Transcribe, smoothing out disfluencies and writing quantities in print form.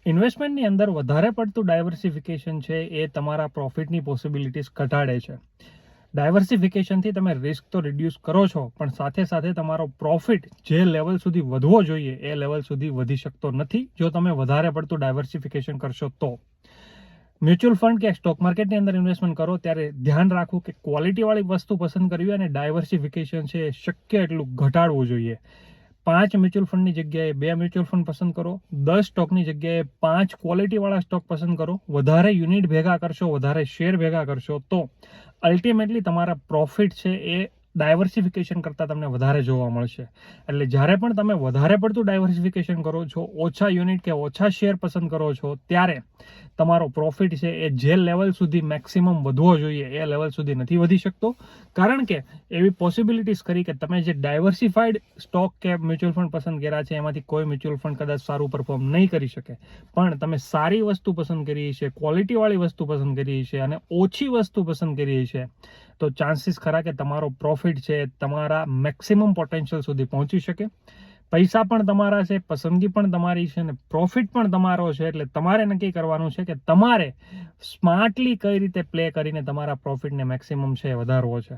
ઇન્વેસ્ટમેન્ટની અંદર વધારે પડતું ડાયવર્સિફિકેશન છે એ તમારા પ્રોફિટની પોસિબિલિટીઝ ઘટાડે છે. ડાયવર્સિફિકેશનથી તમે રિસ્ક તો રિડ્યુસ કરો છો, પણ સાથે સાથે તમારો પ્રોફિટ જે લેવલ સુધી વધવો જોઈએ એ લેવલ સુધી વધી શકતો નથી જો તમે વધારે પડતું ડાયવર્સિફિકેશન કરશો તો. મ્યુચ્યુઅલ ફંડ કે સ્ટોક માર્કેટની અંદર ઇન્વેસ્ટમેન્ટ કરો ત્યારે ધ્યાન રાખવું કે ક્વોલિટીવાળી વસ્તુ પસંદ કરવી અને ડાયવર્સિફિકેશન છે એ શક્ય એટલું ઘટાડવું જોઈએ. 5 મ્યુચ્યુઅલ ફંડની જગ્યાએ 2 મ્યુચ્યુઅલ ફંડ પસંદ કરો, 10 સ્ટોકની જગ્યાએ 5 ક્વોલિટીવાળા સ્ટોક પસંદ કરો. વધારે યુનિટ ભેગા કરશો, વધારે શેર ભેગા કરશો તો અલ્ટિમેટલી તમારા પ્રોફિટ છે એ ડાયવર્સિફિકેશન કરતાં તમને વધારે જોવા મળશે. એટલે જ્યારે પણ તમે વધારે પડતું ડાયવર્સિફિકેશન કરો છો, ઓછા યુનિટ કે ઓછા શેર પસંદ કરો છો, ત્યારે તમારો પ્રોફિટ છે એ જે લેવલ સુધી મેક્સિમમ વધવો જોઈએ એ લેવલ સુધી નથી વધી શકતો. કારણ કે એવી પોસિબિલિટીઝ કરી કે તમે જે ડાયવર્સિફાઈડ સ્ટોક કે મ્યુચ્યુઅલ ફંડ પસંદ કર્યા છે એમાંથી કોઈ મ્યુચ્યુઅલ ફંડ કદાચ સારું પરફોર્મ નહીં કરી શકે, પણ તમે સારી વસ્તુ પસંદ કરી છે, ક્વોલિટીવાળી વસ્તુ પસંદ કરી છે અને ઓછી વસ્તુ પસંદ કરી છે, તો ચાન્સીસ ખરા કે તમારો પ્રોફિટ છે તમારા મેક્સિમમ પોટેન્શિયલ સુધી પહોંચી શકે. પૈસા પણ તમારા છે, પસંદગી પણ તમારી છે અને પ્રોફિટ પણ તમારો છે. એટલે તમારે નક્કી કરવાનું છે કે તમારે સ્માર્ટલી કઈ રીતે પ્લે કરીને તમારા પ્રોફિટને મેક્સિમમ છે વધારવો છે.